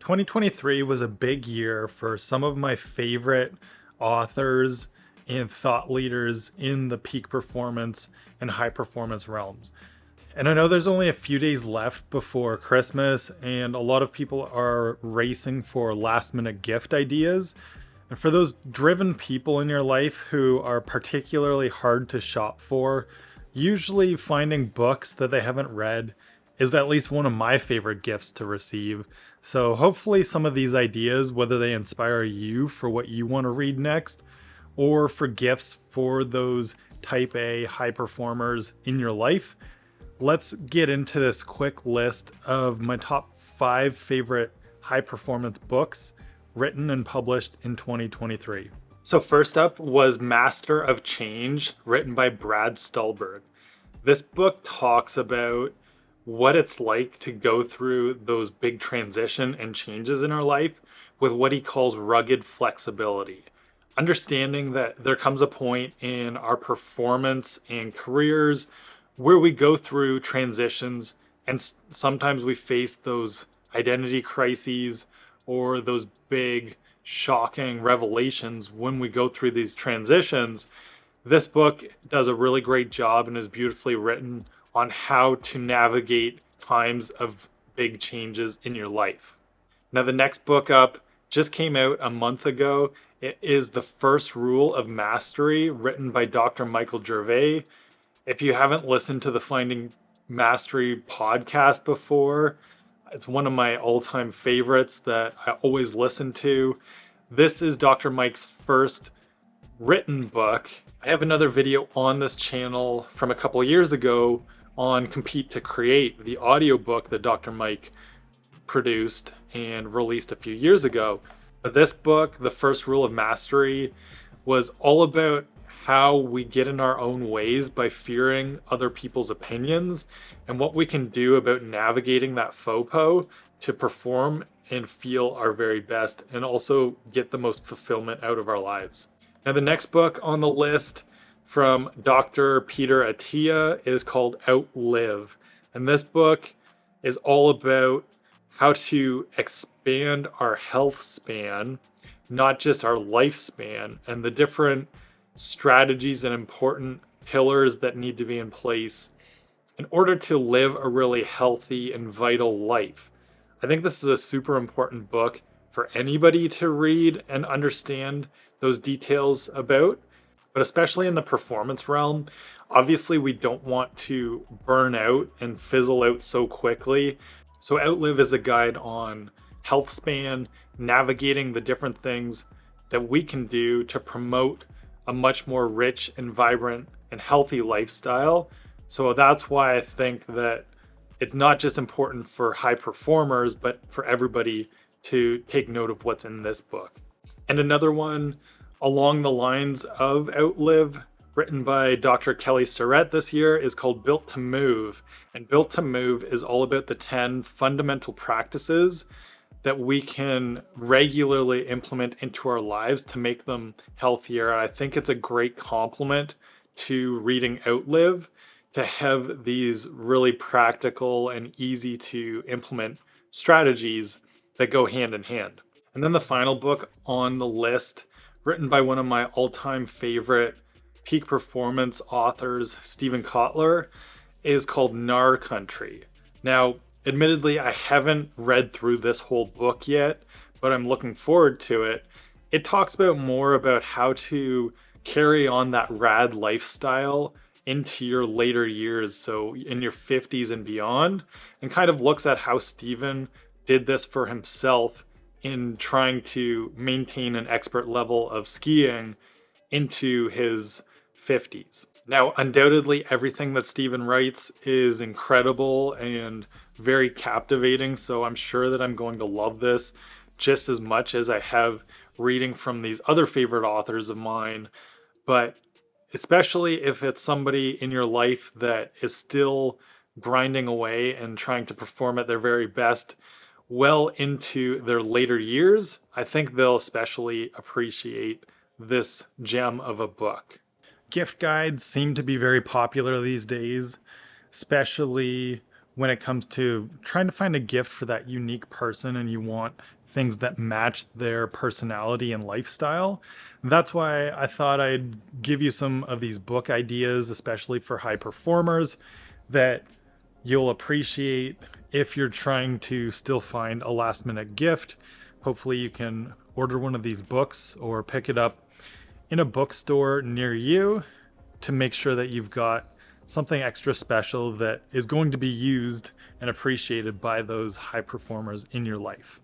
2023 was a big year for some of my favorite authors and thought leaders in the peak performance and high performance realms. And I know there's only a few days left before Christmas, and a lot of people are racing for last minute gift ideas. And for those driven people in your life who are particularly hard to shop for, usually finding books that they haven't read is at least one of my favorite gifts to receive. So hopefully some of these ideas, whether they inspire you for what you want to read next, or for gifts for those type A high performers in your life, let's get into this quick list of my top 5 favorite high performance books written and published in 2023. So first up was Master of Change, written by Brad Stulberg. This book talks about what it's like to go through those big transition and changes in our life with what he calls rugged flexibility. Understanding that there comes a point in our performance and careers where we go through transitions, and sometimes we face those identity crises or those big shocking revelations when we go through these transitions. This book does a really great job and is beautifully written on how to navigate times of big changes in your life. Now, the next book up just came out a month ago. It is The First Rule of Mastery, written by Dr. Michael Gervais. If you haven't listened to the Finding Mastery podcast before, it's one of my all-time favorites that I always listen to. This is Dr. Mike's first written book. I have another video on this channel from a couple of years ago on Compete to Create, the audiobook that Dr. Mike produced and released a few years ago. But this book, The First Rule of Mastery, was all about how we get in our own ways by fearing other people's opinions and what we can do about navigating that faux pas to perform and feel our very best and also get the most fulfillment out of our lives. Now, the next book on the list from Dr. Peter Attia is called Outlive. And this book is all about how to expand our health span, not just our lifespan, and the different strategies and important pillars that need to be in place in order to live a really healthy and vital life. I think this is a super important book for anybody to read and understand those details about, but especially in the performance realm. Obviously, we don't want to burn out and fizzle out so quickly. So Outlive is a guide on health span, navigating the different things that we can do to promote a much more rich and vibrant and healthy lifestyle. So that's why I think that it's not just important for high performers, but for everybody to take note of what's in this book. And another one along the lines of Outlive, written by Dr. Kelly Starrett this year, is called Built to Move. And Built to Move is all about the 10 fundamental practices that we can regularly implement into our lives to make them healthier. I think it's a great complement to reading Outlive to have these really practical and easy to implement strategies that go hand in hand. And then the final book on the list, written by one of my all-time favorite peak performance authors, Steven Kotler, is called NAR Country. Now, admittedly, I haven't read through this whole book yet, but I'm looking forward to it. It talks about more about how to carry on that rad lifestyle into your later years, so in your 50s and beyond, and kind of looks at how Steven did this for himself in trying to maintain an expert level of skiing into his 50s. Now, undoubtedly, everything that Steven writes is incredible and very captivating, so I'm sure that I'm going to love this just as much as I have reading from these other favorite authors of mine. But especially if it's somebody in your life that is still grinding away and trying to perform at their very best well into their later years, I think they'll especially appreciate this gem of a book. Gift guides seem to be very popular these days, especially when it comes to trying to find a gift for that unique person and you want things that match their personality and lifestyle. That's why I thought I'd give you some of these book ideas, especially for high performers, that you'll appreciate if you're trying to still find a last minute gift. Hopefully, you can order one of these books or pick it up in a bookstore near you to make sure that you've got something extra special that is going to be used and appreciated by those high performers in your life.